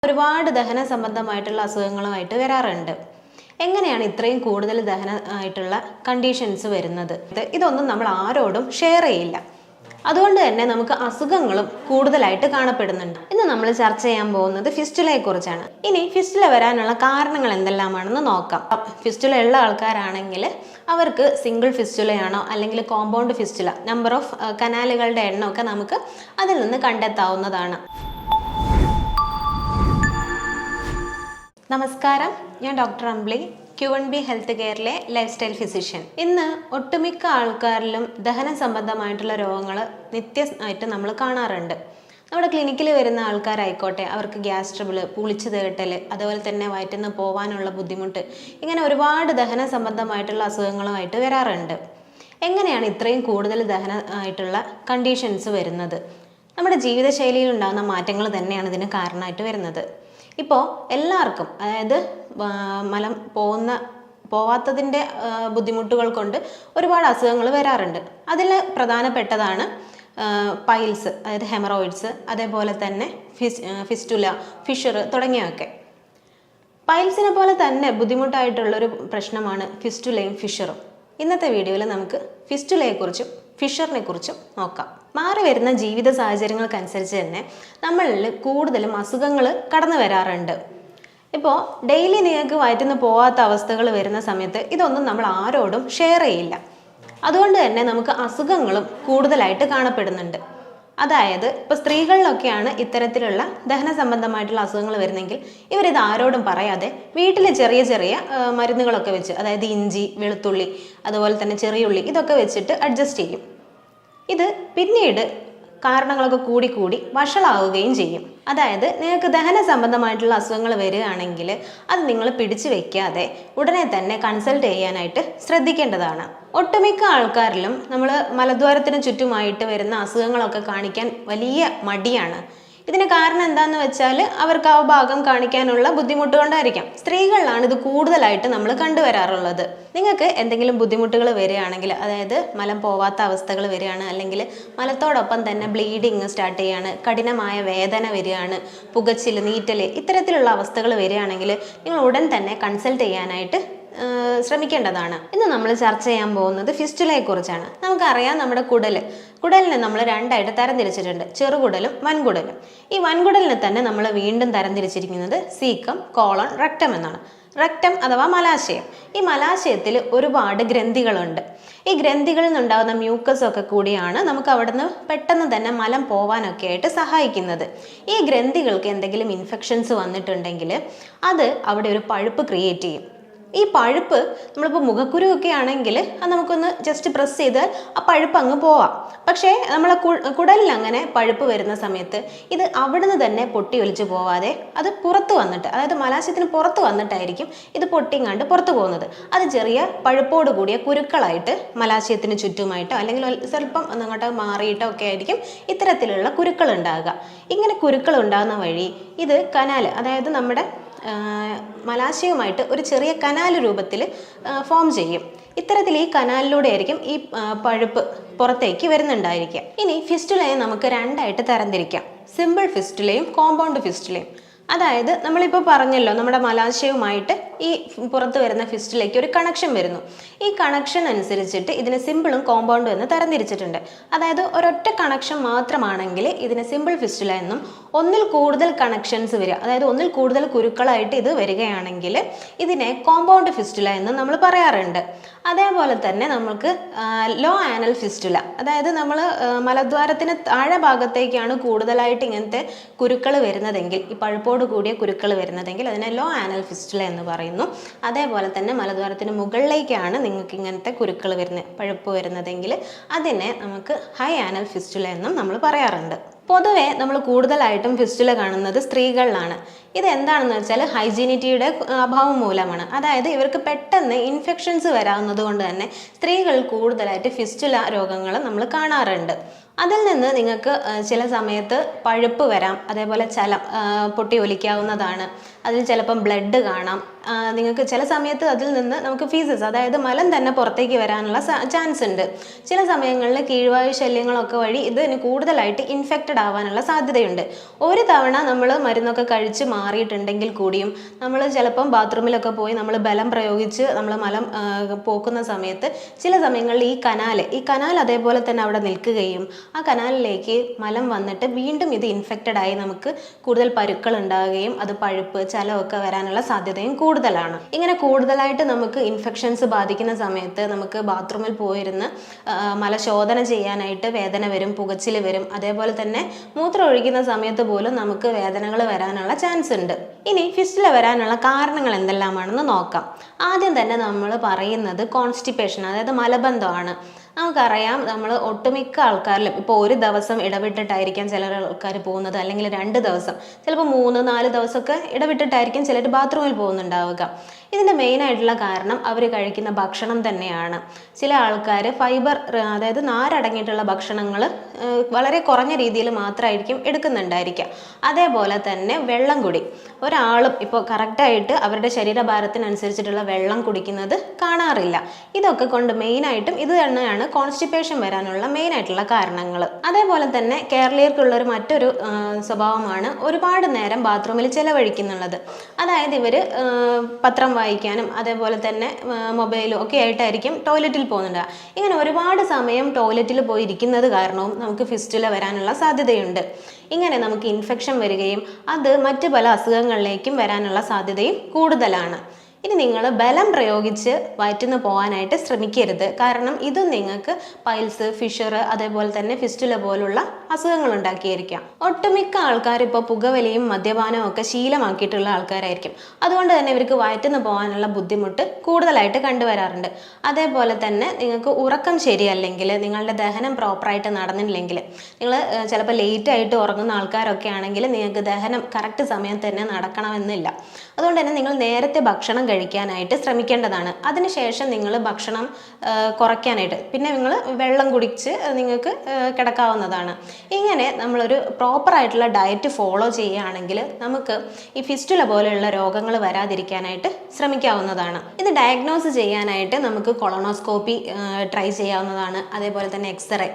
ഒരുപാട് ദഹന സംബന്ധമായിട്ടുള്ള അസുഖങ്ങളുമായിട്ട് വരാറുണ്ട്. എങ്ങനെയാണ് ഇത്രയും കൂടുതൽ ദഹന ആയിട്ടുള്ള കണ്ടീഷൻസ് വരുന്നത്? ഇതൊന്നും നമ്മൾ ആരോടും ഷെയർ ചെയ്യില്ല. അതുകൊണ്ട് തന്നെ നമുക്ക് അസുഖങ്ങളും കൂടുതലായിട്ട് കാണപ്പെടുന്നുണ്ട്. ഇന്ന് നമ്മൾ ചർച്ച ചെയ്യാൻ പോകുന്നത് ഫിസ്റ്റുലയെ കുറിച്ചാണ്. ഇനി ഫിസ്റ്റുല വരാനുള്ള കാരണങ്ങൾ എന്തെല്ലാമാണെന്ന് നോക്കാം. ഫിസ്റ്റുല ഉള്ള ആൾക്കാരാണെങ്കിൽ അവർക്ക് സിംഗിൾ ഫിസ്റ്റുലയാണോ അല്ലെങ്കിൽ കോമ്പൗണ്ട് ഫിസ്റ്റുല, നമ്പർ ഓഫ് കനാലുകളുടെ എണ്ണമൊക്കെ നമുക്ക് അതിൽ നിന്ന് കണ്ടെത്താവുന്നതാണ്. നമസ്കാരം, ഞാൻ ഡോക്ടർ അംബ്ലി, Q1B ഹെൽത്ത് കെയറിലെ ലൈഫ് സ്റ്റൈൽ ഫിസിഷ്യൻ. ഇന്ന് ഒട്ടുമിക്ക ആൾക്കാരിലും ദഹന സംബന്ധമായിട്ടുള്ള രോഗങ്ങൾ നിത്യമായിട്ട് നമ്മൾ കാണാറുണ്ട്. നമ്മുടെ ക്ലിനിക്കിൽ വരുന്ന ആൾക്കാരായിക്കോട്ടെ, അവർക്ക് ഗ്യാസ് ട്രബിൾ, പുളിച്ചു തേട്ടൽ, അതുപോലെ തന്നെ വയറ്റിൽ പോകാനുള്ള ബുദ്ധിമുട്ട്, ഇങ്ങനെ ഒരുപാട് ദഹന സംബന്ധമായിട്ടുള്ള അസുഖങ്ങളുമായിട്ട് വരാറുണ്ട്. എങ്ങനെയാണ് ഇത്രയും കൂടുതൽ ദഹന ആയിട്ടുള്ള കണ്ടീഷൻസ് വരുന്നത്? നമ്മുടെ ജീവിതശൈലിയിൽ ഉണ്ടാകുന്ന മാറ്റങ്ങൾ തന്നെയാണ് ഇതിന് കാരണമായിട്ട് വരുന്നത്. ഇപ്പോൾ എല്ലാവർക്കും, അതായത് മലം പോവാത്തതിൻ്റെ ബുദ്ധിമുട്ടുകൾ കൊണ്ട് ഒരുപാട് അസുഖങ്ങൾ വരാറുണ്ട്. അതിൽ പ്രധാനപ്പെട്ടതാണ് പൈൽസ്, അതായത് ഹെമറോയിഡ്സ്, അതേപോലെ തന്നെ ഫിസ്റ്റുല, ഫിഷർ തുടങ്ങിയവയൊക്കെ. പൈൽസിനെ പോലെ തന്നെ ബുദ്ധിമുട്ടായിട്ടുള്ളൊരു പ്രശ്നമാണ് ഫിസ്റ്റുലയും ഫിഷറും. ഇന്നത്തെ വീഡിയോയിൽ നമുക്ക് ഫിസ്റ്റുലയെക്കുറിച്ചും ഫിഷറിനെ കുറിച്ചും നോക്കാം. മാറി വരുന്ന ജീവിത സാഹചര്യങ്ങൾക്കനുസരിച്ച് തന്നെ നമ്മളിൽ കൂടുതലും അസുഖങ്ങൾ കടന്നു വരാറുണ്ട്. ഇപ്പോൾ ഡെയിലി നിങ്ങൾക്ക് വയറ്റിന്ന് പോകാത്ത അവസ്ഥകൾ വരുന്ന സമയത്ത് ഇതൊന്നും നമ്മൾ ആരോടും ഷെയർ ചെയ്യില്ല. അതുകൊണ്ട് തന്നെ നമുക്ക് അസുഖങ്ങളും കൂടുതലായിട്ട് കാണപ്പെടുന്നുണ്ട്. അതായത് ഇപ്പോൾ സ്ത്രീകളിലൊക്കെയാണ് ഇത്തരത്തിലുള്ള ദഹന സംബന്ധമായിട്ടുള്ള അസുഖങ്ങൾ വരുന്നെങ്കിൽ ഇവരിത് ആരോടും പറയാതെ വീട്ടിൽ ചെറിയ ചെറിയ മരുന്നുകളൊക്കെ വെച്ച്, അതായത് ഇഞ്ചി, വെളുത്തുള്ളി, അതുപോലെ തന്നെ ചെറിയുള്ളി, ഇതൊക്കെ വെച്ചിട്ട് അഡ്ജസ്റ്റ് ചെയ്യും. ഇത് പിന്നീട് കാരണങ്ങളൊക്കെ കൂടി വഷളാവുകയും ചെയ്യും. അതായത് നിങ്ങൾക്ക് ദഹന സംബന്ധമായിട്ടുള്ള അസുഖങ്ങൾ വരികയാണെങ്കിൽ അത് നിങ്ങൾ പിടിച്ചു വെക്കാതെ ഉടനെ തന്നെ കൺസൾട്ട് ചെയ്യാനായിട്ട് ശ്രദ്ധിക്കേണ്ടതാണ്. ഒട്ടുമിക്ക ആൾക്കാരിലും നമ്മൾ മലദ്വാരത്തിന് ചുറ്റുമായിട്ട് വരുന്ന അസുഖങ്ങളൊക്കെ കാണിക്കാൻ വലിയ മടിയാണ്. ഇതിന് കാരണം എന്താണെന്ന് വെച്ചാൽ അവർക്ക് ആ ഭാഗം കാണിക്കാനുള്ള ബുദ്ധിമുട്ട് കൊണ്ടായിരിക്കാം. സ്ത്രീകളിലാണ് ഇത് കൂടുതലായിട്ട് നമ്മൾ കണ്ടുവരാറുള്ളത്. നിങ്ങൾക്ക് എന്തെങ്കിലും ബുദ്ധിമുട്ടുകൾ വരികയാണെങ്കിൽ, അതായത് മലം പോവാത്ത അവസ്ഥകൾ വരികയാണ്, അല്ലെങ്കിൽ മലത്തോടൊപ്പം തന്നെ ബ്ലീഡിങ് സ്റ്റാർട്ട് ചെയ്യുകയാണ്, കഠിനമായ വേദന വരികയാണ്, പുകച്ചിൽ, നീറ്റൽ, ഇത്തരത്തിലുള്ള അവസ്ഥകൾ വരികയാണെങ്കിൽ നിങ്ങൾ ഉടൻ തന്നെ കൺസൾട്ട് ചെയ്യാനായിട്ട് ശ്രമിക്കേണ്ടതാണ്. ഇന്ന് നമ്മൾ ചർച്ച ചെയ്യാൻ പോകുന്നത് ഫിസ്റ്റുലയെ കുറിച്ചാണ്. നമുക്കറിയാം, നമ്മുടെ കുടലിനെ നമ്മൾ രണ്ടായിട്ട് തരംതിരിച്ചിട്ടുണ്ട്, ചെറുകുടലും വൻകുടലും. ഈ വൻകുടലിനെ തന്നെ നമ്മൾ വീണ്ടും തരംതിരിച്ചിരിക്കുന്നത് സീക്കം, കോളൺ, റെക്ടം എന്നാണ്. റെക്ടം അഥവാ മലാശയം. ഈ മലാശയത്തിൽ ഒരുപാട് ഗ്രന്ഥികളുണ്ട്. ഈ ഗ്രന്ഥികളിൽ നിന്നുണ്ടാകുന്ന മ്യൂക്കസ് ഒക്കെ കൂടിയാണ് നമുക്ക് അവിടുന്ന് പെട്ടെന്ന് തന്നെ മലം പോവാനൊക്കെ ആയിട്ട് സഹായിക്കുന്നത്. ഈ ഗ്രന്ഥികൾക്ക് എന്തെങ്കിലും ഇൻഫെക്ഷൻസ് വന്നിട്ടുണ്ടെങ്കിൽ അത് അവിടെ ഒരു പഴുപ്പ് ക്രിയേറ്റ് ചെയ്യും. ഈ പഴുപ്പ്, നമ്മളിപ്പോൾ മുഖക്കുരു ഒക്കെ ആണെങ്കിൽ അത് നമുക്കൊന്ന് ജസ്റ്റ് പ്രസ് ചെയ്താൽ ആ പഴുപ്പ് അങ്ങ് പോവാം. പക്ഷേ നമ്മളെ കുടലിൽ അങ്ങനെ പഴുപ്പ് വരുന്ന സമയത്ത് ഇത് അവിടുന്ന് തന്നെ പൊട്ടി ഒലിച്ച് പോവാതെ അത് പുറത്ത് വന്നിട്ട്, അതായത് മലാശയത്തിന് പുറത്ത് വന്നിട്ടായിരിക്കും ഇത് പൊട്ടിങ്ങാണ്ട് പുറത്ത് പോകുന്നത്. അത് ചെറിയ പഴുപ്പോട് കൂടിയ കുരുക്കളായിട്ട് മലാശയത്തിന് ചുറ്റുമായിട്ടോ അല്ലെങ്കിൽ സ്വല്പം അങ്ങോട്ട് മാറിയിട്ടോ ഒക്കെ ആയിരിക്കും ഇത്തരത്തിലുള്ള കുരുക്കൾ ഉണ്ടാകുക. ഇങ്ങനെ കുരുക്കൾ ഉണ്ടാകുന്ന വഴി ഇത് കനാൽ, അതായത് നമ്മുടെ മലാശയവുമായിട്ട് ഒരു ചെറിയ കനാൽ രൂപത്തിൽ ഫോം ചെയ്യും. ഇത്തരത്തിൽ ഈ കനാലിലൂടെ ആയിരിക്കും ഈ പഴുപ്പ് പുറത്തേക്ക് വരുന്നുണ്ടായിരിക്കുക. ഇനി ഫിസ്റ്റുലയെ നമുക്ക് രണ്ടായിട്ട് തരംതിരിക്കാം, സിമ്പിൾ ഫിസ്റ്റുലയും കോമ്പൗണ്ട് ഫിസ്റ്റുലയും. അതായത് നമ്മളിപ്പോൾ പറഞ്ഞല്ലോ, നമ്മുടെ മലാശയവുമായിട്ട് ഈ പുറത്ത് വരുന്ന ഫിസ്റ്റുലയ്ക്ക് ഒരു കണക്ഷൻ വരുന്നു. ഈ കണക്ഷൻ അനുസരിച്ചിട്ട് ഇതിനെ സിമ്പിളും കോമ്പൗണ്ടും എന്ന് തരംതിരിച്ചിട്ടുണ്ട്. അതായത് ഒരൊറ്റ കണക്ഷൻ മാത്രമാണെങ്കിൽ ഇതിനെ സിമ്പിൾ ഫിസ്റ്റുല എന്നും, ഒന്നിൽ കൂടുതൽ കണക്ഷൻസ് വരിക, അതായത് ഒന്നിൽ കൂടുതൽ കുരുക്കളായിട്ട് ഇത് വരികയാണെങ്കിൽ ഇതിനെ കോമ്പൗണ്ട് ഫിസ്റ്റുല എന്ന് നമ്മൾ പറയാറുണ്ട്. അതേപോലെ തന്നെ നമുക്ക് ലോ ആനൽ ഫിസ്റ്റുല, അതായത് നമ്മൾ മലദ്വാരത്തിന് താഴെ ഭാഗത്തേക്കാണ് കൂടുതലായിട്ട് ഇങ്ങനത്തെ കുരുക്കൾ വരുന്നതെങ്കിൽ, ഈ പഴുപ്പോട് കൂടിയ കുരുക്കൾ വരുന്നതെങ്കിൽ അതിനെ ലോ ആനൽ ഫിസ്റ്റുല എന്ന് പറയുന്നു. അതേപോലെ തന്നെ മലദ്വാരത്തിന് മുകളിലേക്കാണ് നിങ്ങൾക്ക് ഇങ്ങനത്തെ കുരുക്കൾ വരുന്നത്, പഴുപ്പ് വരുന്നതെങ്കിൽ അതിനെ നമുക്ക് ഹൈ ആനൽ ഫിസ്റ്റുല എന്നും നമ്മൾ പറയാറുണ്ട്. പൊതുവെ നമ്മൾ കൂടുതലായിട്ടും ഫിസ്റ്റുല കാണുന്നത് സ്ത്രീകളിലാണ്. ഇത് എന്താണെന്ന് വെച്ചാൽ ഹൈജീനിറ്റിയുടെ അഭാവം മൂലമാണ്. അതായത് ഇവർക്ക് പെട്ടെന്ന് ഇൻഫെക്ഷൻസ് വരാവുന്നത് കൊണ്ട് തന്നെ സ്ത്രീകൾ കൂടുതലായിട്ട് ഫിസ്റ്റുല രോഗങ്ങൾ നമ്മൾ കാണാറുണ്ട്. അതിൽ നിന്ന് നിങ്ങൾക്ക് ചില സമയത്ത് പഴുപ്പ് വരാം, അതേപോലെ ചലം പൊട്ടി ഒലിക്കാവുന്നതാണ്. അതിൽ ചിലപ്പം ബ്ലഡ് കാണാം. നിങ്ങൾക്ക് ചില സമയത്ത് അതിൽ നിന്ന് നമുക്ക് ഫീസസ്, അതായത് മലം തന്നെ പുറത്തേക്ക് വരാനുള്ള ചാൻസ് ഉണ്ട്. ചില സമയങ്ങളിൽ കീഴ്വായു ശല്യങ്ങളൊക്കെ വഴി ഇതിന് കൂടുതലായിട്ട് ഇൻഫെക്റ്റഡ് ആവാനുള്ള സാധ്യതയുണ്ട്. ഒരു തവണ നമ്മൾ മരുന്നൊക്കെ കഴിച്ച് മാറിയിട്ടുണ്ടെങ്കിൽ കൂടിയും നമ്മൾ ചിലപ്പം ബാത്റൂമിലൊക്കെ പോയി നമ്മൾ ബലം പ്രയോഗിച്ച് നമ്മൾ മലം പോക്കുന്ന സമയത്ത് ചില സമയങ്ങളിൽ ഈ കനാൽ അതേപോലെ തന്നെ അവിടെ നിൽക്കുകയും ആ കനാലിലേക്ക് മലം വന്നിട്ട് വീണ്ടും ഇത് ഇൻഫെക്റ്റഡ് ആയി നമുക്ക് കൂടുതൽ പരുക്കൾ ഉണ്ടാവുകയും അത് പഴുപ്പ് ചലമൊക്കെ വരാനുള്ള സാധ്യതയും കൂടുതലാണ്. ഇങ്ങനെ കൂടുതലായിട്ട് നമുക്ക് ഇൻഫെക്ഷൻസ് ബാധിക്കുന്ന സമയത്ത് നമുക്ക് ബാത്റൂമിൽ പോയിരുന്ന് മലശോധന ചെയ്യാനായിട്ട് വേദന വരും, പുകച്ചിൽ വരും. അതേപോലെ തന്നെ മൂത്രം ഒഴിക്കുന്ന സമയത്ത് പോലും നമുക്ക് വേദനകൾ വരാനുള്ള ചാൻസ് ഉണ്ട്. ഇനി ഫിസ്റ്റുല വരാനുള്ള കാരണങ്ങൾ എന്തെല്ലാമാണെന്ന് നോക്കാം. ആദ്യം തന്നെ നമ്മൾ പറയുന്നത് കോൺസ്റ്റിപ്പേഷൻ, അതായത് മലബന്ധമാണ്. നമുക്കറിയാം, നമ്മൾ ഒട്ടുമിക്ക ആൾക്കാരിലും ഇപ്പോൾ ഒരു ദിവസം ഇടവിട്ടിട്ടായിരിക്കാം ചില ആൾക്കാർ പോകുന്നത്, അല്ലെങ്കിൽ 2 ദിവസം, ചിലപ്പോൾ 3-4 ദിവസമൊക്കെ ഇടവിട്ടിട്ടായിരിക്കും ചിലർ ബാത്റൂമിൽ പോകുന്നുണ്ടാവുക. ഇതിൻ്റെ മെയിനായിട്ടുള്ള കാരണം അവർ കഴിക്കുന്ന ഭക്ഷണം തന്നെയാണ്. ചില ആൾക്കാർ ഫൈബർ, അതായത് നാരടങ്ങിയിട്ടുള്ള ഭക്ഷണങ്ങൾ വളരെ കുറഞ്ഞ രീതിയിൽ മാത്രമായിരിക്കും എടുക്കുന്നുണ്ടായിരിക്കുക. അതേപോലെ തന്നെ വെള്ളം കുടി, ഒരാളും ഇപ്പോൾ കറക്റ്റായിട്ട് അവരുടെ ശരീരഭാരത്തിനനുസരിച്ചിട്ടുള്ള വെള്ളം കുടിക്കുന്നത് കാണാറില്ല. ഇതൊക്കെ കൊണ്ട് മെയിനായിട്ടും ഇത് തന്നെയാണ് കോൺസ്റ്റിപ്പേഷൻ വരാനുള്ള മെയിനായിട്ടുള്ള കാരണങ്ങൾ. അതേപോലെ തന്നെ കേരളീയർക്കുള്ളൊരു മറ്റൊരു സ്വഭാവമാണ് ഒരുപാട് നേരം ബാത്റൂമിൽ ചിലവഴിക്കുന്നുള്ളത്. അതായത് ഇവർ പത്രം വായിക്കാനും അതേപോലെ തന്നെ മൊബൈലും ഒക്കെ ആയിട്ടായിരിക്കും ടോയ്ലറ്റിൽ പോകുന്നുണ്ട്. ഇങ്ങനെ ഒരുപാട് സമയം ടോയ്ലറ്റിൽ പോയി ഇരിക്കുന്നത് കാരണവും നമുക്ക് ഫിസ്റ്റുല വരാനുള്ള സാധ്യതയുണ്ട്. ഇങ്ങനെ നമുക്ക് ഇൻഫെക്ഷൻ വരികയും അത് മറ്റ് പല അസുഖങ്ങളിലേക്കും വരാനുള്ള സാധ്യതയും കൂടുതലാണ്. ഇനി നിങ്ങൾ ബലം പ്രയോഗിച്ച് വയറ്റിന്ന് പോകാനായിട്ട് ശ്രമിക്കരുത്. കാരണം ഇതും നിങ്ങൾക്ക് പൈൽസ്, ഫിഷർ, അതേപോലെ തന്നെ ഫിസ്റ്റുല പോലുള്ള അസുഖങ്ങൾ ഉണ്ടാക്കിയിരിക്കാം. ഒട്ടുമിക്ക ആൾക്കാർ ഇപ്പോൾ പുകവലിയും മദ്യപാനവും ഒക്കെ ശീലമാക്കിയിട്ടുള്ള ആൾക്കാരായിരിക്കും. അതുകൊണ്ട് തന്നെ ഇവർക്ക് വയറ്റിന്ന് പോകാനുള്ള ബുദ്ധിമുട്ട് കൂടുതലായിട്ട് കണ്ടുവരാറുണ്ട്. അതേപോലെ തന്നെ നിങ്ങൾക്ക് ഉറക്കം ശരിയല്ലെങ്കിൽ, നിങ്ങളുടെ ദഹനം പ്രോപ്പറായിട്ട് നടന്നില്ലെങ്കിൽ, നിങ്ങൾ ചിലപ്പോൾ ലേറ്റായിട്ട് ഉറങ്ങുന്ന ആൾക്കാരൊക്കെ ആണെങ്കിൽ നിങ്ങൾക്ക് ദഹനം കറക്റ്റ് സമയത്ത് തന്നെ നടക്കണമെന്നില്ല. അതുകൊണ്ട് തന്നെ നിങ്ങൾ നേരത്തെ ഭക്ഷണം കഴിക്കാനായിട്ട് ശ്രമിക്കേണ്ടതാണ്. അതിനുശേഷം നിങ്ങൾ ഭക്ഷണം കുറയ്ക്കാനായിട്ട് പിന്നെ നിങ്ങൾ വെള്ളം കുടിച്ച് നിങ്ങൾക്ക് കിടക്കാവുന്നതാണ്. ഇങ്ങനെ നമ്മളൊരു പ്രോപ്പറായിട്ടുള്ള ഡയറ്റ് ഫോളോ ചെയ്യുകയാണെങ്കിൽ നമുക്ക് ഈ ഫിസ്റ്റുല പോലെയുള്ള രോഗങ്ങൾ വരാതിരിക്കാനായിട്ട് ശ്രമിക്കാവുന്നതാണ്. ഇത് ഡയഗ്നോസ് ചെയ്യാനായിട്ട് നമുക്ക് കൊളോണോസ്കോപ്പി ട്രൈ ചെയ്യാവുന്നതാണ്. അതേപോലെ തന്നെ എക്സ്റേ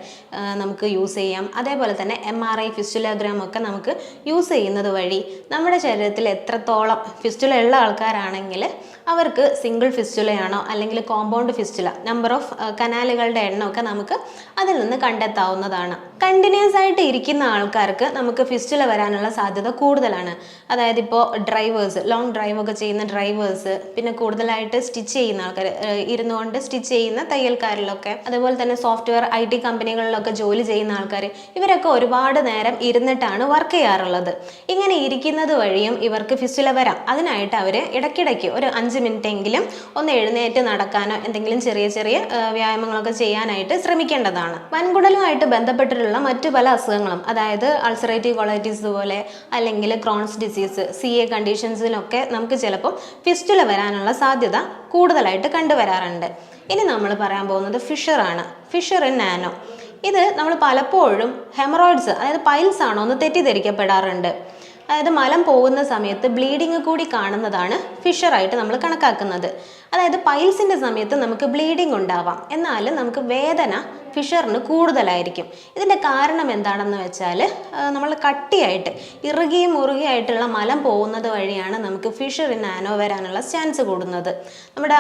നമുക്ക് യൂസ് ചെയ്യാം. അതേപോലെ തന്നെ MRI, ഫിസ്റ്റുലോഗ്രാം ഒക്കെ നമുക്ക് യൂസ് ചെയ്യുന്നത് വഴി നമ്മുടെ ശരീരത്തിൽ എത്രത്തോളം ഫിസ്റ്റുല ഉള്ള ആൾക്കാരാണെങ്കിൽ അവർക്ക് സിംഗിൾ ഫിസ്റ്റുലയാണോ അല്ലെങ്കിൽ കോമ്പൗണ്ട് ഫിസ്റ്റുല, നമ്പർ ഓഫ് കനാലുകളുടെ എണ്ണമൊക്കെ നമുക്ക് അതിൽ നിന്ന് കണ്ടെത്താവുന്നതാണ്. കണ്ടിന്യൂസ് ആയിട്ട് ഇരിക്കുന്ന ആൾക്കാർക്ക് നമുക്ക് ഫിസ്റ്റുല വരാനുള്ള സാധ്യത കൂടുതലാണ്. അതായത് ഇപ്പോൾ ഡ്രൈവേഴ്സ്, ലോങ് ഡ്രൈവ് ഒക്കെ ചെയ്യുന്ന ഡ്രൈവേഴ്സ്, പിന്നെ കൂടുതലായിട്ട് സ്റ്റിച്ച് ചെയ്യുന്ന ആൾക്കാർ, ഇരുന്നുകൊണ്ട് സ്റ്റിച്ച് ചെയ്യുന്ന തയ്യൽക്കാരിലൊക്കെ, അതുപോലെ തന്നെ സോഫ്റ്റ്വെയർ IT കമ്പനികളിലൊക്കെ ജോലി ചെയ്യുന്ന ആൾക്കാർ, ഇവരൊക്കെ ഒരുപാട് നേരം ഇരുന്നിട്ടാണ് വർക്ക് ചെയ്യാറുള്ളത്. ഇങ്ങനെ ഇരിക്കുന്നത് വഴിയും ഇവർക്ക് ഫിസ്റ്റുല വരാം. അതിനായിട്ട് അവർ ഇടയ്ക്കിടയ്ക്ക് ഒരു 5 മിനിറ്റ് എങ്കിലും ഒന്ന് എഴുന്നേറ്റ് നടക്കാനോ എന്തെങ്കിലും ചെറിയ ചെറിയ വ്യായാമങ്ങളൊക്കെ ചെയ്യാനായിട്ട് ശ്രമിക്കേണ്ടതാണ്. വൻകുടലുമായിട്ട് ബന്ധപ്പെട്ടിട്ടുള്ള മറ്റു പല അസുഖങ്ങളും, അതായത് അൾസറേറ്റീവ് കൊളൈറ്റിസ് പോലെ അല്ലെങ്കിൽ ക്രോൺസ് ഡിസീസ്, CA കണ്ടീഷൻസിലൊക്കെ നമുക്ക് ചിലപ്പോൾ ഫിസ്റ്റുല വരാനുള്ള സാധ്യത കൂടുതലായിട്ട് കണ്ടുവരാറുണ്ട്. ഇനി നമ്മൾ പറയാൻ പോകുന്നത് ഫിഷറാണ്. Fisher in nano. ഇത് നമ്മൾ പലപ്പോഴും ഹെമറോയിഡ്സ്, അതായത് പൈൽസ് ആണോ എന്ന് തെറ്റിദ്ധരിക്കപ്പെടാറുണ്ട്. അതായത് മലം പോകുന്ന സമയത്ത് ബ്ലീഡിങ് കൂടി കാണുന്നതാണ് ഫിഷറായിട്ട് നമ്മൾ കണക്കാക്കുന്നത്. അതായത് പൈൽസിൻ്റെ സമയത്ത് നമുക്ക് ബ്ലീഡിങ് ഉണ്ടാവാം, എന്നാലും നമുക്ക് വേദന ഫിഷറിന് കൂടുതലായിരിക്കും. ഇതിൻ്റെ കാരണം എന്താണെന്ന് വെച്ചാൽ നമ്മൾ കട്ടിയായിട്ട് ഇറുകിയും മുറുകിയായിട്ടുള്ള മലം പോകുന്നത് വഴിയാണ് നമുക്ക് ഫിഷർ ഇൻ നാനോ വരാനുള്ള ചാൻസ് കൂടുന്നത്. നമ്മുടെ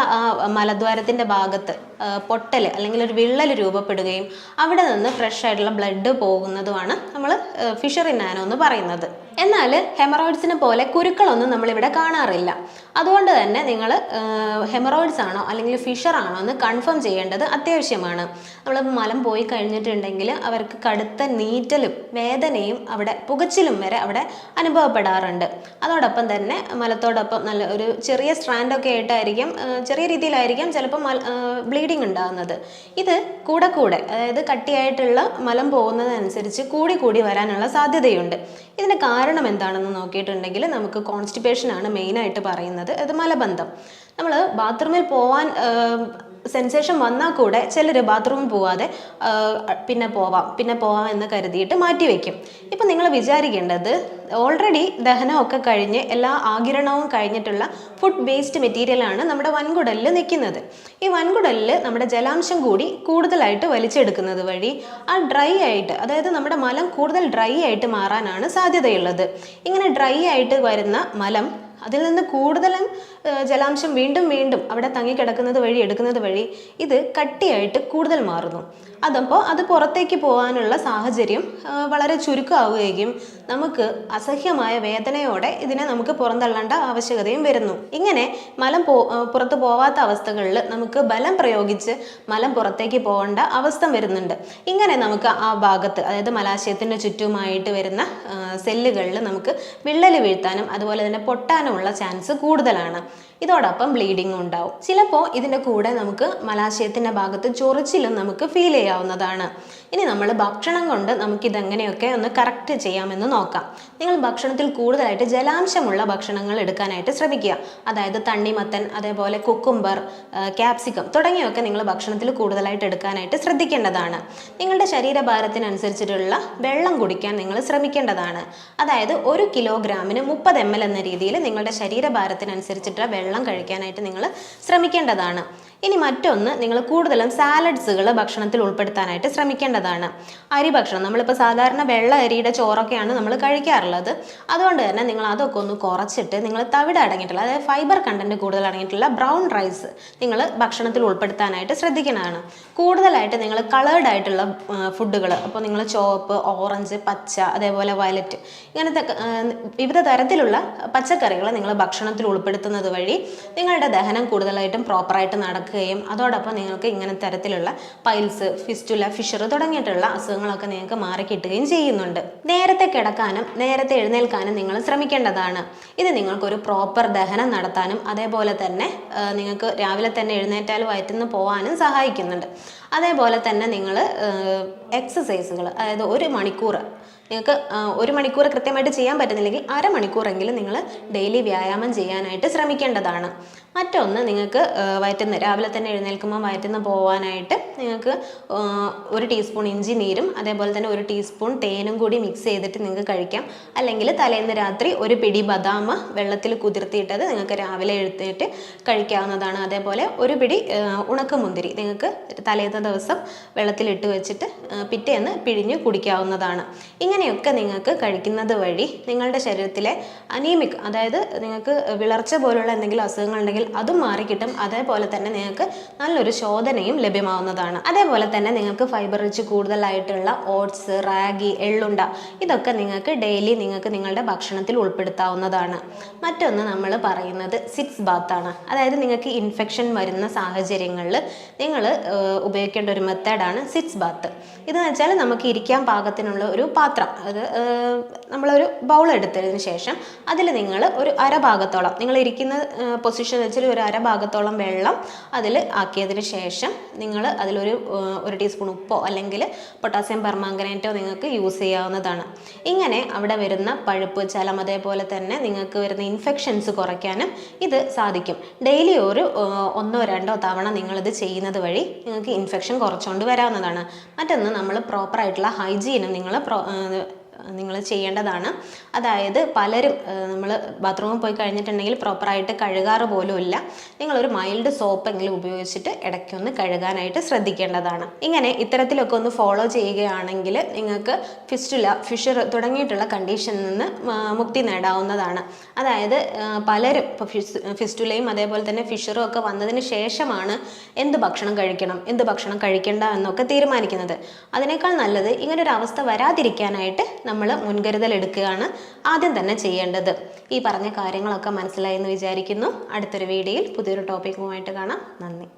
മലദ്വാരത്തിൻ്റെ ഭാഗത്ത് പൊട്ടൽ അല്ലെങ്കിൽ ഒരു വിള്ളൽ രൂപപ്പെടുകയും അവിടെ നിന്ന് ഫ്രഷ് ആയിട്ടുള്ള ബ്ലഡ് പോകുന്നതുമാണ് നമ്മൾ ഫിഷർ ഇൻ നാനോ എന്ന് പറയുന്നത്. എന്നാൽ ഹെമറോയിഡ്സിനെ പോലെ കുരുക്കളൊന്നും നമ്മളിവിടെ കാണാറില്ല. അതുകൊണ്ട് തന്നെ നിങ്ങൾ ഹെമറോയിഡ്സ് ആണോ അല്ലെങ്കിൽ ഫിഷർ ആണോ എന്ന് കൺഫേം ചെയ്യേണ്ടത് അത്യാവശ്യമാണ്. നമ്മൾ മലം പോയി കഴിഞ്ഞിട്ടുണ്ടെങ്കിൽ അവർക്ക് കടുത്ത നീറ്റലും വേദനയും അവിടെ പുകച്ചിലും വരെ അവിടെ അനുഭവപ്പെടാറുണ്ട്. അതോടൊപ്പം തന്നെ മലത്തോടൊപ്പം നല്ല ഒരു ചെറിയ സ്ട്രാൻഡൊക്കെ ആയിട്ടായിരിക്കും, ചെറിയ രീതിയിലായിരിക്കും ചിലപ്പോൾ ബ്ലീഡിങ് ഉണ്ടാകുന്നത്. ഇത് കൂടെ കൂടെ, അതായത് കട്ടിയായിട്ടുള്ള മലം പോകുന്നതനുസരിച്ച് കൂടി കൂടി വരാനുള്ള സാധ്യതയുണ്ട്. ഇതിന് കാരണം എന്താണെന്ന് നോക്കിയിട്ടുണ്ടെങ്കിൽ നമുക്ക് കോൺസ്റ്റിപ്പേഷൻ ആണ് മെയിനായിട്ട് പറയുന്നത്. അത് മലബന്ധം. നമ്മൾ ബാത്റൂമിൽ പോവാൻ സെൻസേഷൻ വന്നാൽ കൂടെ ചിലർ ബാത്റൂമിൽ പോവാതെ പിന്നെ പോവാം എന്ന് കരുതിയിട്ട് മാറ്റി വയ്ക്കും. ഇപ്പം നിങ്ങൾ വിചാരിക്കേണ്ടത് ഓൾറെഡി ദഹനമൊക്കെ കഴിഞ്ഞ് എല്ലാ ആഗിരണവും കഴിഞ്ഞിട്ടുള്ള ഫുഡ് വേസ്റ്റ് മെറ്റീരിയലാണ് നമ്മുടെ വൻകുടലിൽ നിൽക്കുന്നത്. ഈ വൻകുടലിൽ നമ്മുടെ ജലാംശം കൂടി കൂടുതലായിട്ട് വലിച്ചെടുക്കുന്നത് വഴി ആ ഡ്രൈ ആയിട്ട്, അതായത് നമ്മുടെ മലം കൂടുതൽ ഡ്രൈ ആയിട്ട് മാറാനാണ് സാധ്യതയുള്ളത്. ഇങ്ങനെ ഡ്രൈ ആയിട്ട് വരുന്ന മലം അതിൽ നിന്ന് കൂടുതലും ജലാംശം വീണ്ടും അവിടെ തങ്ങിക്കിടക്കുന്നത് വഴി എടുക്കുന്നത് വഴി ഇത് കട്ടിയായിട്ട് കൂടുതൽ മാറുന്നു. അതപ്പോൾ അത് പുറത്തേക്ക് പോകാനുള്ള സാഹചര്യം വളരെ ചുരുക്കമാവുകയും നമുക്ക് അസഹ്യമായ വേദനയോടെ ഇതിനെ നമുക്ക് പുറന്തള്ളേണ്ട ആവശ്യകതയും വരുന്നു. ഇങ്ങനെ മലം പുറത്ത് പോവാത്ത അവസ്ഥകളിൽ നമുക്ക് ബലം പ്രയോഗിച്ച് മലം പുറത്തേക്ക് പോകേണ്ട അവസ്ഥ വരുന്നുണ്ട്. ഇങ്ങനെ നമുക്ക് ആ ഭാഗത്ത്, അതായത് മലാശയത്തിന് ചുറ്റുമായിട്ട് വരുന്ന സെല്ലുകളിൽ നമുക്ക് വിള്ളൽ വീഴ്ത്താനും അതുപോലെ തന്നെ പൊട്ടാനുമുള്ള ചാൻസ് കൂടുതലാണ്. ഇതോടൊപ്പം ബ്ലീഡിങ്ങും ഉണ്ടാവും. ചിലപ്പോൾ ഇതിൻ്റെ കൂടെ നമുക്ക് മലാശയത്തിൻ്റെ ഭാഗത്ത് ചൊറിച്ചിലും നമുക്ക് ഫീൽ ചെയ്യാവുന്നതാണ്. ഇനി നമ്മൾ ഭക്ഷണം കൊണ്ട് നമുക്കിതെങ്ങനെയൊക്കെ ഒന്ന് കറക്റ്റ് ചെയ്യാമെന്ന് നോക്കാം. നിങ്ങൾ ഭക്ഷണത്തിൽ കൂടുതലായിട്ട് ജലാംശമുള്ള ഭക്ഷണങ്ങൾ എടുക്കാനായിട്ട് ശ്രമിക്കുക. അതായത് തണ്ണിമത്തൻ, അതേപോലെ കുക്കുംബർ, ക്യാപ്സിക്കം തുടങ്ങിയൊക്കെ നിങ്ങൾ ഭക്ഷണത്തിൽ കൂടുതലായിട്ട് എടുക്കാനായിട്ട് ശ്രദ്ധിക്കേണ്ടതാണ്. നിങ്ങളുടെ ശരീരഭാരത്തിനനുസരിച്ചിട്ടുള്ള വെള്ളം കുടിക്കാൻ നിങ്ങൾ ശ്രമിക്കേണ്ടതാണ്. അതായത് 1 കിലോഗ്രാമിന് 30 ml എന്ന രീതിയിൽ നിങ്ങളുടെ ശരീരഭാരത്തിനനുസരിച്ചിട്ടുള്ള വെള്ളം കഴിക്കാനായിട്ട് നിങ്ങൾ ശ്രമിക്കേണ്ടതാണ്. ഇനി മറ്റൊന്ന്, നിങ്ങൾ കൂടുതലും സാലഡ്സുകൾ ഭക്ഷണത്തിൽ ഉൾപ്പെടുത്താനായിട്ട് ശ്രമിക്കേണ്ടതാണ്. അരി ഭക്ഷണം, നമ്മളിപ്പോൾ സാധാരണ വെള്ള അരിയുടെ ചോറൊക്കെയാണ് നമ്മൾ കഴിക്കാറുള്ളത്. അതുകൊണ്ട് തന്നെ നിങ്ങൾ അതൊക്കെ ഒന്ന് കുറച്ചിട്ട് നിങ്ങൾ തവിട് അടങ്ങിയിട്ടുള്ള, അതായത് ഫൈബർ കണ്ടന്റ് കൂടുതൽ അടങ്ങിയിട്ടുള്ള ബ്രൗൺ റൈസ് നിങ്ങൾ ഭക്ഷണത്തിൽ ഉൾപ്പെടുത്താനായിട്ട് ശ്രദ്ധിക്കുന്നതാണ്. കൂടുതലായിട്ട് നിങ്ങൾ കളേർഡ് ആയിട്ടുള്ള ഫുഡുകൾ, അപ്പോൾ നിങ്ങൾ ചുവപ്പ്, ഓറഞ്ച്, പച്ച, അതേപോലെ വയലറ്റ്, ഇങ്ങനത്തെ വിവിധ തരത്തിലുള്ള പച്ചക്കറികൾ നിങ്ങൾ ഭക്ഷണത്തിൽ ഉൾപ്പെടുത്തുന്നത് വഴി നിങ്ങളുടെ ദഹനം കൂടുതലായിട്ടും പ്രോപ്പറായിട്ട് നടക്കുകയും അതോടൊപ്പം നിങ്ങൾക്ക് ഇങ്ങനെ തരത്തിലുള്ള പൈൽസ്, ഫിസ്റ്റുല, ഫിഷർ തുടങ്ങിയിട്ടുള്ള അസുഖങ്ങളൊക്കെ നിങ്ങൾക്ക് മാറിക്കിട്ടുകയും ചെയ്യുന്നുണ്ട്. നേരത്തെ കിടക്കാനും നേരത്തെ എഴുന്നേൽക്കാനും നിങ്ങൾ ശ്രമിക്കേണ്ടതാണ്. ഇത് നിങ്ങൾക്കൊരു പ്രോപ്പർ ദഹനം നടത്താനും അതേപോലെ തന്നെ നിങ്ങൾക്ക് രാവിലെ തന്നെ എഴുന്നേറ്റാൽ വയറ്റിന്ന് പോകാനും സഹായിക്കുന്നുണ്ട്. അതേപോലെ തന്നെ നിങ്ങൾ എക്സസൈസുകൾ, അതായത് 1 മണിക്കൂർ, നിങ്ങൾക്ക് 1 മണിക്കൂർ കൃത്യമായിട്ട് ചെയ്യാൻ പറ്റുന്നില്ലെങ്കിൽ അരമണിക്കൂറെങ്കിലും നിങ്ങൾ ഡെയിലി വ്യായാമം ചെയ്യാനായിട്ട് ശ്രമിക്കേണ്ടതാണ്. മറ്റൊന്ന്, നിങ്ങൾക്ക് രാവിലെ തന്നെ എഴുന്നേൽക്കുമ്പോൾ വയറ്റിന്ന് പോകാനായിട്ട് നിങ്ങൾക്ക് 1 ടീസ്പൂൺ ഇഞ്ചി നീരും അതേപോലെ തന്നെ 1 ടീസ്പൂൺ തേനും കൂടി മിക്സ് ചെയ്തിട്ട് നിങ്ങൾക്ക് കഴിക്കാം. അല്ലെങ്കിൽ തലേന്ന് രാത്രി 1 പിടി ബദാം വെള്ളത്തിൽ കുതിർത്തിയിട്ടത് നിങ്ങൾക്ക് രാവിലെ എഴുന്നേറ്റ് കഴിക്കാവുന്നതാണ്. അതേപോലെ 1 പിടി ഉണക്കമുന്തിരി നിങ്ങൾക്ക് തലേന്ന ദിവസം വെള്ളത്തിലിട്ട് വെച്ചിട്ട് പിറ്റേന്ന് പിഴിഞ്ഞ് കുടിക്കാവുന്നതാണ്. ഇങ്ങനെയൊക്കെ നിങ്ങൾക്ക് കഴിക്കുന്നത് വഴി നിങ്ങളുടെ ശരീരത്തിലെ അനീമിക്, അതായത് നിങ്ങൾക്ക് വിളർച്ച പോലുള്ള എന്തെങ്കിലും അസുഖങ്ങളുണ്ടെങ്കിൽ അതും മാറിക്കിട്ടും. അതേപോലെ തന്നെ നിങ്ങൾക്ക് നല്ലൊരു ശോധനയും ലഭ്യമാവുന്നതാണ്. അതേപോലെ തന്നെ നിങ്ങൾക്ക് ഫൈബർ റിച്ച് കൂടുതലായിട്ടുള്ള ഓട്സ്, റാഗി, എള്ളുണ്ട, ഇതൊക്കെ നിങ്ങൾക്ക് ഡെയിലി നിങ്ങൾക്ക് നിങ്ങളുടെ ഭക്ഷണത്തിൽ ഉൾപ്പെടുത്താവുന്നതാണ്. മറ്റൊന്ന് നമ്മൾ പറയുന്നത് സിറ്റ്സ് ബാത്താണ്. അതായത് നിങ്ങൾക്ക് ഇൻഫെക്ഷൻ വരുന്ന സാഹചര്യങ്ങളിൽ നിങ്ങൾ ഉപയോഗിക്കേണ്ട ഒരു മെത്തേഡാണ് സിറ്റ്സ് ബാത്ത്. ഇതെന്ന് വെച്ചാൽ നമുക്ക് ഇരിക്കാൻ പാകത്തിനുള്ള ഒരു പാത്രം, അത് നമ്മളൊരു ബൗൾ എടുത്തതിന് ശേഷം അതിൽ നിങ്ങൾ ഒരു അരഭാഗത്തോളം, നിങ്ങൾ ഇരിക്കുന്ന പൊസിഷൻ വെച്ചിൽ ഒരു അരഭാഗത്തോളം വെള്ളം അതിൽ ആക്കിയതിന് ശേഷം നിങ്ങൾ അതിലൊരു 1 ടീസ്പൂൺ ഉപ്പോ അല്ലെങ്കിൽ പൊട്ടാസ്യം പെർമാംഗനേറ്റോ നിങ്ങൾക്ക് യൂസ് ചെയ്യാവുന്നതാണ്. ഇങ്ങനെ അവിടെ വരുന്ന പഴുപ്പ്, ചലം, അതേപോലെ തന്നെ നിങ്ങൾക്ക് വരുന്ന ഇൻഫെക്ഷൻസ് കുറയ്ക്കാനും ഇത് സാധിക്കും. ഡെയിലി ഒരു 1-2 തവണ നിങ്ങളിത് ചെയ്യുന്നത് വഴി നിങ്ങൾക്ക് ഇൻഫെക്ഷൻ കുറച്ചുകൊണ്ട് വരാവുന്നതാണ്. മറ്റൊന്ന്, നമ്മൾ പ്രോപ്പറായിട്ടുള്ള ഹൈജീനും നിങ്ങൾ ചെയ്യേണ്ടതാണ്. അതായത് പലരും നമ്മൾ ബാത്റൂമിൽ പോയി കഴിഞ്ഞിട്ടുണ്ടെങ്കിൽ പ്രോപ്പറായിട്ട് കഴുകാറ് പോലും ഇല്ല. നിങ്ങളൊരു മൈൽഡ് സോപ്പെങ്കിലും ഉപയോഗിച്ചിട്ട് ഇടയ്ക്കൊന്ന് കഴുകാനായിട്ട് ശ്രദ്ധിക്കേണ്ടതാണ്. ഇങ്ങനെ ഇത്തരത്തിലൊക്കെ ഒന്ന് ഫോളോ ചെയ്യുകയാണെങ്കിൽ നിങ്ങൾക്ക് ഫിസ്റ്റുല, ഫിഷർ തുടങ്ങിയിട്ടുള്ള കണ്ടീഷനിൽ നിന്ന് മുക്തി നേടാവുന്നതാണ്. അതായത് പലരും ഇപ്പോൾ ഫിസ്റ്റുലയും അതേപോലെ തന്നെ ഫിഷറും ഒക്കെ വന്നതിന് ശേഷമാണ് എന്ത് ഭക്ഷണം കഴിക്കണം, എന്ത് ഭക്ഷണം കഴിക്കേണ്ട എന്നൊക്കെ തീരുമാനിക്കുന്നത്. അതിനേക്കാൾ നല്ലത് ഇങ്ങനൊരു അവസ്ഥ വരാതിരിക്കാനായിട്ട് നമ്മൾ മുൻകരുതൽ എടുക്കുകയാണ് ആദ്യം തന്നെ ചെയ്യേണ്ടത്. ഈ പറഞ്ഞ കാര്യങ്ങളൊക്കെ മനസ്സിലായി എന്ന് വിചാരിക്കുന്നു. അടുത്തൊരു വീഡിയോയിൽ പുതിയൊരു ടോപ്പിക്കുമായിട്ട് കാണാം. നന്ദി.